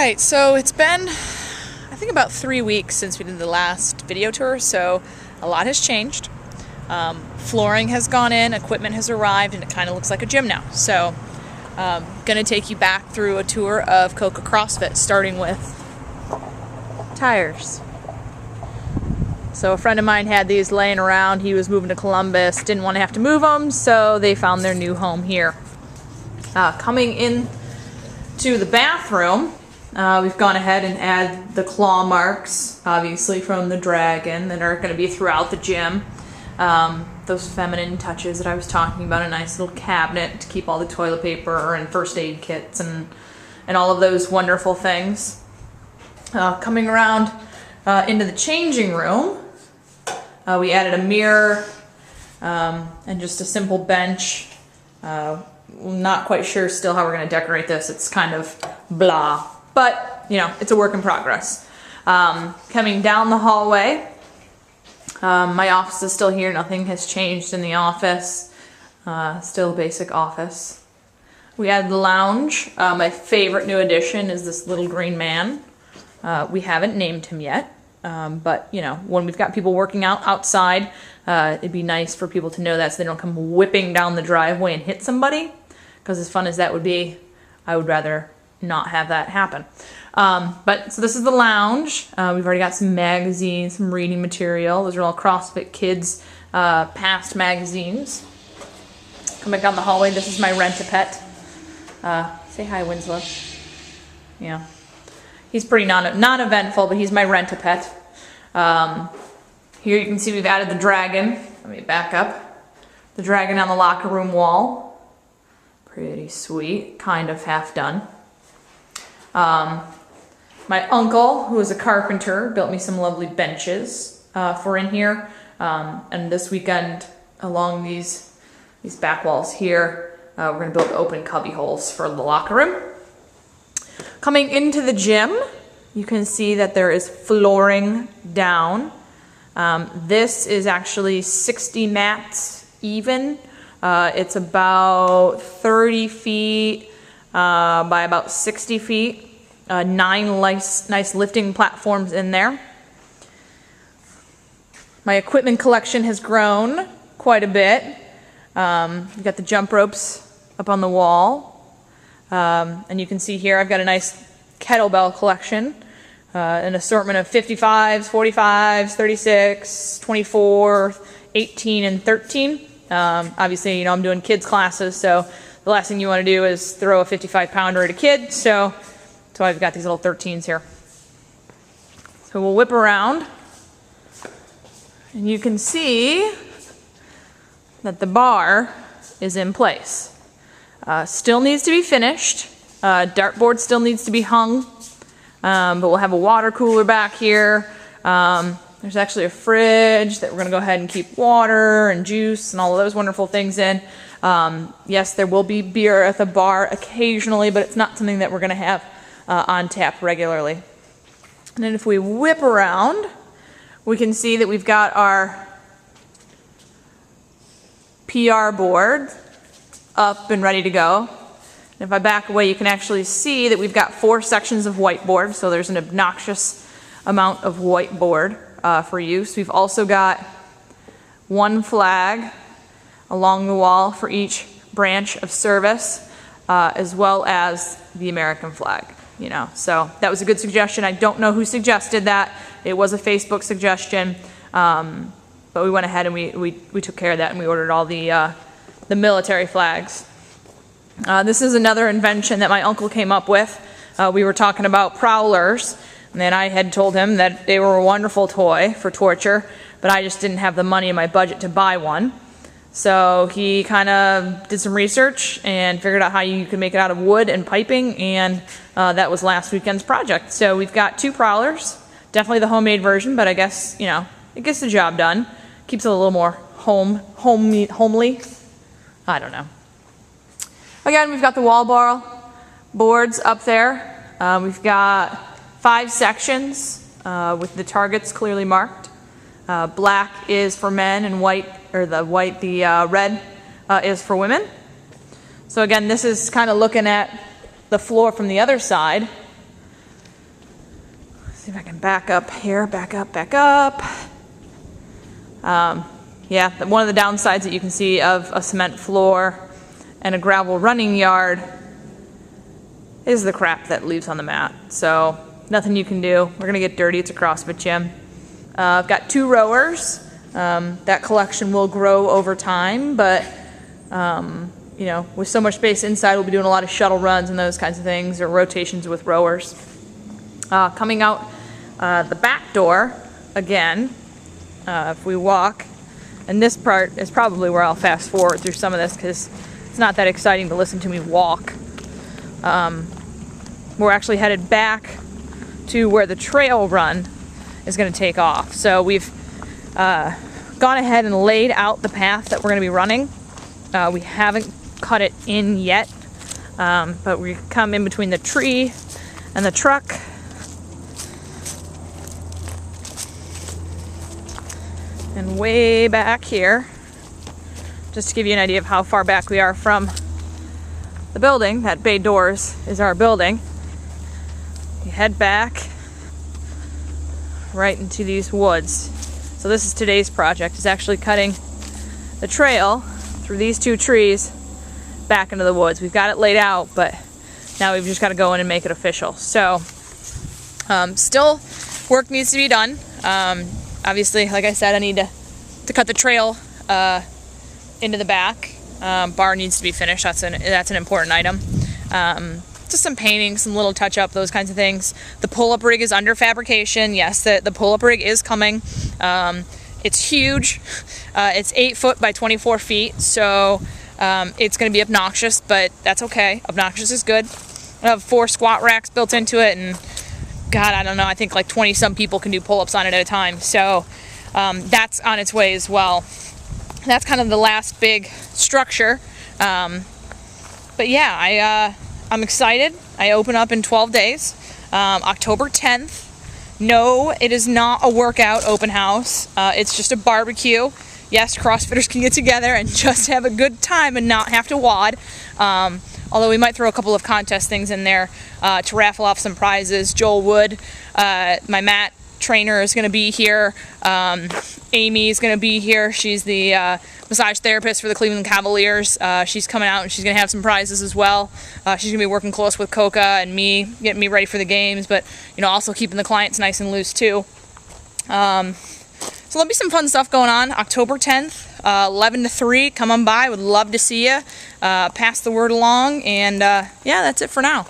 Alright, so it's been, I think, about 3 weeks since we did the last video tour, so a lot has changed. Flooring has gone in, equipment has arrived, and it kind of looks like a gym now. So, going to take you back through a tour of Coca CrossFit, starting with tires. So a friend of mine had these laying around. He was moving to Columbus, didn't want to have to move them, so they found their new home here. Coming in to the bathroom, we've gone ahead and added the claw marks, obviously from the dragon, that are going to be throughout the gym. Those feminine touches that I was talking about, a nice little cabinet to keep all the toilet paper and first aid kits and all of those wonderful things. Coming around into the changing room, we added a mirror and just a simple bench. Not quite sure still how we're going to decorate this. It's kind of blah, but you know, it's a work in progress. Coming down the hallway, my office is still here. Nothing has changed in the office. Still a basic office. We added the lounge. My favorite new addition is this little green man. We haven't named him yet, but you know, when we've got people working out outside, it'd be nice for people to know that so they don't come whipping down the driveway and hit somebody. Because as fun as that would be, I would rather not have that happen. So this is the lounge. We've already got some magazines, some reading material. Those are all CrossFit Kids past magazines. Come back down the hallway. This is my Rent-A-Pet. Say hi, Winslow. Yeah. He's pretty non-eventful, but he's my Rent-A-Pet. Here you can see we've added the dragon. Let me back up. The dragon on the locker room wall. Pretty sweet, kind of half done. My uncle, who is a carpenter, built me some lovely benches for in here. And this weekend, along these back walls here, we're going to build open cubby holes for the locker room. Coming into the gym, you can see that there is flooring down. This is actually 60 mats even. It's about 30 feet by about 60 feet. 9 nice lifting platforms in there. My equipment collection has grown quite a bit. We've got the jump ropes up on the wall. And you can see here I've got a nice kettlebell collection. An assortment of 55s, 45s, 36, 24, 18, and 13. Obviously, you know, I'm doing kids classes, so the last thing you want to do is throw a 55-pounder at a kid, so I've got these little 13s here. So we'll whip around, and you can see that the bar is in place. Still needs to be finished. Dartboard still needs to be hung, but we'll have a water cooler back here. There's actually a fridge that we're going to go ahead and keep water and juice and all of those wonderful things in. Yes, there will be beer at the bar occasionally, but it's not something that we're going to have on tap regularly. And then if we whip around, we can see that we've got our PR board up and ready to go. And if I back away, you can actually see that we've got 4 sections of whiteboard, so there's an obnoxious amount of whiteboard for use. We've also got 1 flag along the wall for each branch of service, as well as the American flag. You know, so that was a good suggestion. I don't know who suggested that. It was a Facebook suggestion, but we went ahead and we took care of that, and we ordered all the military flags. This is another invention that my uncle came up with. We were talking about prowlers. And then I had told him that they were a wonderful toy for torture, but I just didn't have the money in my budget to buy one. So he kind of did some research and figured out how you could make it out of wood and piping, and that was last weekend's project. So we've got 2 prowlers, definitely the homemade version, but I guess, you know, it gets the job done. Keeps it a little more homely. I don't know. Again, we've got the wall bar boards up there. We've got 5 sections with the targets clearly marked. Black is for men and the red is for women. So again, this is kind of looking at the floor from the other side. See if I can back up here, back up. Yeah, one of the downsides that you can see of a cement floor and a gravel running yard is the crap that leaves on the mat. So nothing you can do. We're gonna get dirty. It's a CrossFit gym. I've got 2 rowers. That collection will grow over time, but you know, with so much space inside, we'll be doing a lot of shuttle runs and those kinds of things, or rotations with rowers. Coming out the back door, again, if we walk, and this part is probably where I'll fast forward through some of this because it's not that exciting to listen to me walk. We're actually headed back to where the trail run is going to take off. So we've gone ahead and laid out the path that we're going to be running. We haven't cut it in yet, but we come in between the tree and the truck. And way back here, just to give you an idea of how far back we are from the building, that bay doors is our building. You head back right into these woods. So this is today's project, is actually cutting the trail through these 2 trees back into the woods. We've got it laid out, but now we've just got to go in and make it official. So still work needs to be done. Obviously, like I said, I need to cut the trail into the back. Bar needs to be finished. That's an important item. Just some painting, some little touch up, those kinds of things. The pull-up rig is under fabrication. Yes, the pull-up rig is coming. It's huge. It's 8 foot by 24 feet, so it's going to be obnoxious, but that's okay. Obnoxious is good. I have 4 squat racks built into it, and God, I don't know, I think like 20 some people can do pull-ups on it at a time. So that's on its way as well. That's kind of the last big structure. But yeah, I'm excited. I open up in 12 days, October 10th. No, it is not a workout open house. It's just a barbecue. Yes, CrossFitters can get together and just have a good time and not have to WOD. Although we might throw a couple of contest things in there to raffle off some prizes. Joel Wood, my mat trainer, is going to be here. Amy is going to be here. She's the massage therapist for the Cleveland Cavaliers. She's coming out and she's going to have some prizes as well. She's going to be working close with Coca and me, getting me ready for the games, but you know, also keeping the clients nice and loose too. So there'll be some fun stuff going on. October 10th, 11 to 3. Come on by. Would love to see you. Pass the word along. And yeah, that's it for now.